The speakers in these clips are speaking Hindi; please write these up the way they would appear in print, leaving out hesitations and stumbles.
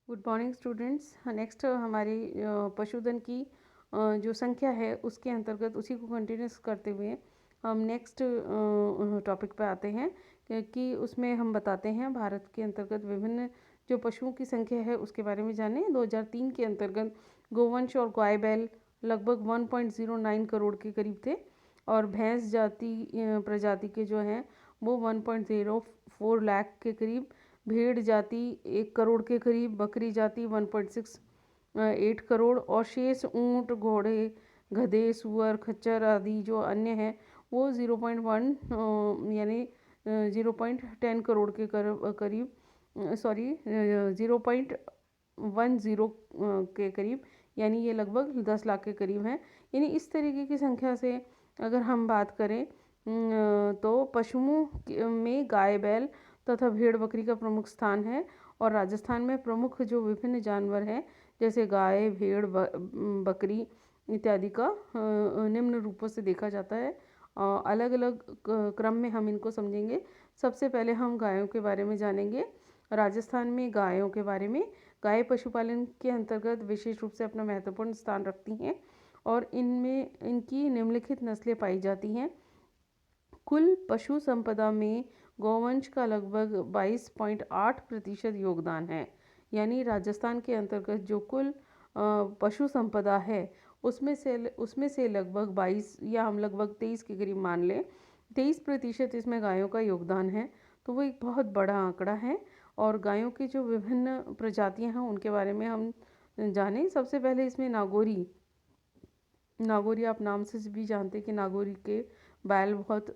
Good morning students. नेक्स्ट हमारी पशुधन की जो संख्या है उसके अंतर्गत उसी को कंटिन्यूस करते हुए हम नेक्स्ट टॉपिक पे आते हैं कि उसमें हम बताते हैं भारत के अंतर्गत विभिन्न जो पशुओं की संख्या है उसके बारे में जानें। 2003 के अंतर्गत गोवंश और गाय बैल लगभग 1.09 करोड़ के करीब थे और भैंस जाति प्रजाति के जो हैं वो 1.04 लाख के करीब, भेड़ जाति 1 करोड़ के करीब, बकरी जाति 1.68 करोड़ और शेष ऊंट, घोड़े, गधे, सुअर, खच्चर आदि जो अन्य हैं वो 0.1 यानी 0.10 करोड़ के करीब 0.10 के करीब, यानी ये लगभग 10 लाख के करीब हैं। यानी इस तरीके की संख्या से अगर हम बात करें तो पशुओं में गाय बैल तथा भेड़ बकरी का प्रमुख स्थान है। और राजस्थान में प्रमुख जो विभिन्न जानवर हैं जैसे गाय, भेड़, बकरी इत्यादि का निम्न रूपों से देखा जाता है। अलग अलग क्रम में हम इनको समझेंगे। सबसे पहले हम गायों के बारे में जानेंगे। राजस्थान में गायों के बारे में, गाय पशुपालन के अंतर्गत विशेष रूप से अपना महत्वपूर्ण स्थान रखती हैं और इनमें इनकी निम्नलिखित नस्लें पाई जाती हैं। कुल पशु संपदा में गौवंश का लगभग 22.8% योगदान है। यानी राजस्थान के अंतर्गत जो कुल पशु संपदा है उसमें से लगभग 22 या हम लगभग 23 के करीब मान लें, 23% इसमें गायों का योगदान है। तो वो एक बहुत बड़ा आंकड़ा है। और गायों की जो विभिन्न प्रजातियां हैं उनके बारे में हम जानें। सबसे पहले इसमें नागौरी आप नाम से भी जानते हैं कि नागौरी के बैल बहुत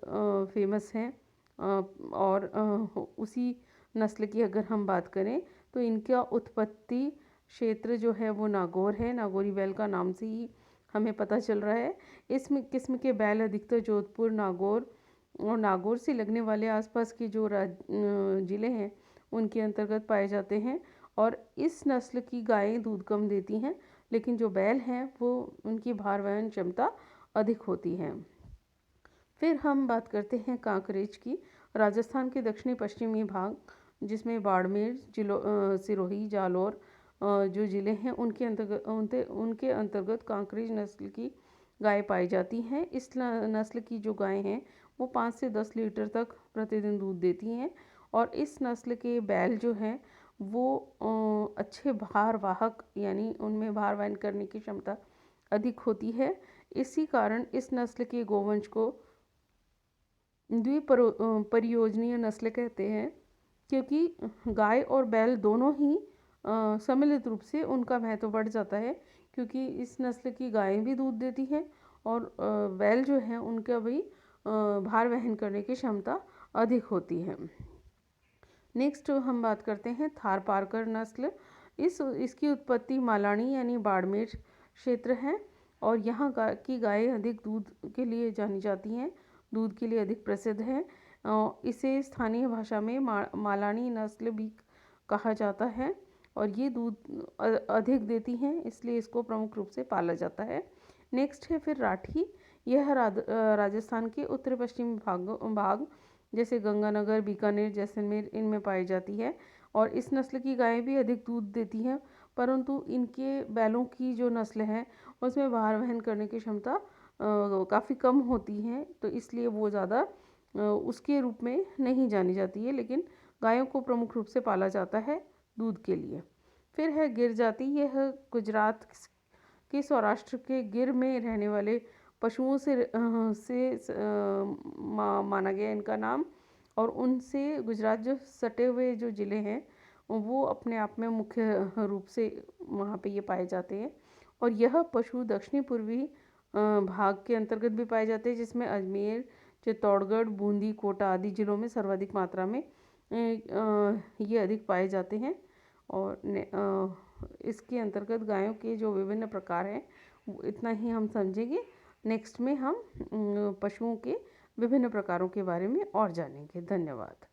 फेमस हैं। और उसी नस्ल की अगर हम बात करें तो इनका उत्पत्ति क्षेत्र जो है वो नागौर है। नागौरी बैल का नाम से ही हमें पता चल रहा है। इस किस्म के बैल अधिकतर जोधपुर, नागौर और नागौर से लगने वाले आसपास के जो ज़िले हैं उनके अंतर्गत पाए जाते हैं। और इस नस्ल की गायें दूध कम देती हैं, लेकिन जो बैल हैं वो उनकी भार वहन क्षमता अधिक होती है। फिर हम बात करते हैं कांकरेज की। राजस्थान के दक्षिणी पश्चिमी भाग जिसमें बाड़मेर, सिरोही, जालौर जो ज़िले हैं उनके अंतर्गत कांकरेज नस्ल की गाय पाई जाती हैं। इस नस्ल की जो गायें हैं वो 5 से 10 लीटर तक प्रतिदिन दूध देती हैं। और इस नस्ल के बैल जो हैं वो अच्छे भार वाहक, यानी उनमें भार वहन करने की क्षमता अधिक होती है। इसी कारण इस नस्ल के गोवंश को द्विपरियोजनीय नस्ल कहते हैं, क्योंकि गाय और बैल दोनों ही सम्मिलित रूप से उनका महत्व बढ़ जाता है, क्योंकि इस नस्ल की गायें भी दूध देती हैं और बैल जो हैं उनका भी भार वहन करने की क्षमता अधिक होती है। नेक्स्ट हम बात करते हैं थारपारकर नस्ल। इसकी उत्पत्ति मालानी यानी बाड़मेर क्षेत्र है और यहाँ की गायें अधिक दूध के लिए जानी जाती हैं, दूध के लिए अधिक प्रसिद्ध है। इसे स्थानीय भाषा में मालानी नस्ल भी कहा जाता है और ये दूध अधिक देती हैं, इसलिए इसको प्रमुख रूप से पाला जाता है। नेक्स्ट है फिर राठी। यह राजस्थान के उत्तर पश्चिमी भाग जैसे गंगानगर, बीकानेर, जैसलमेर इनमें पाई जाती है। और इस नस्ल की गायें भी अधिक दूध देती हैं, परंतु इनके बैलों की जो नस्ल है उसमें भार वहन करने की क्षमता काफ़ी कम होती है, तो इसलिए वो ज़्यादा उसके रूप में नहीं जानी जाती है, लेकिन गायों को प्रमुख रूप से पाला जाता है दूध के लिए। फिर है गिर जाति। यह गुजरात के सौराष्ट्र के गिर में रहने वाले पशुओं से माना गया इनका नाम। और उनसे गुजरात जो सटे हुए जो ज़िले हैं वो अपने आप में मुख्य रूप से वहाँ पे ये पाए जाते हैं। और यह पशु दक्षिणी पूर्वी भाग के अंतर्गत भी पाए जाते हैं, जिसमें अजमेर, चित्तौड़गढ़, बूंदी, कोटा आदि जिलों में सर्वाधिक मात्रा में ये अधिक पाए जाते हैं। और इसके अंतर्गत गायों के जो विभिन्न प्रकार हैं इतना ही हम समझेंगे। नेक्स्ट में हम पशुओं के विभिन्न प्रकारों के बारे में और जानेंगे। धन्यवाद।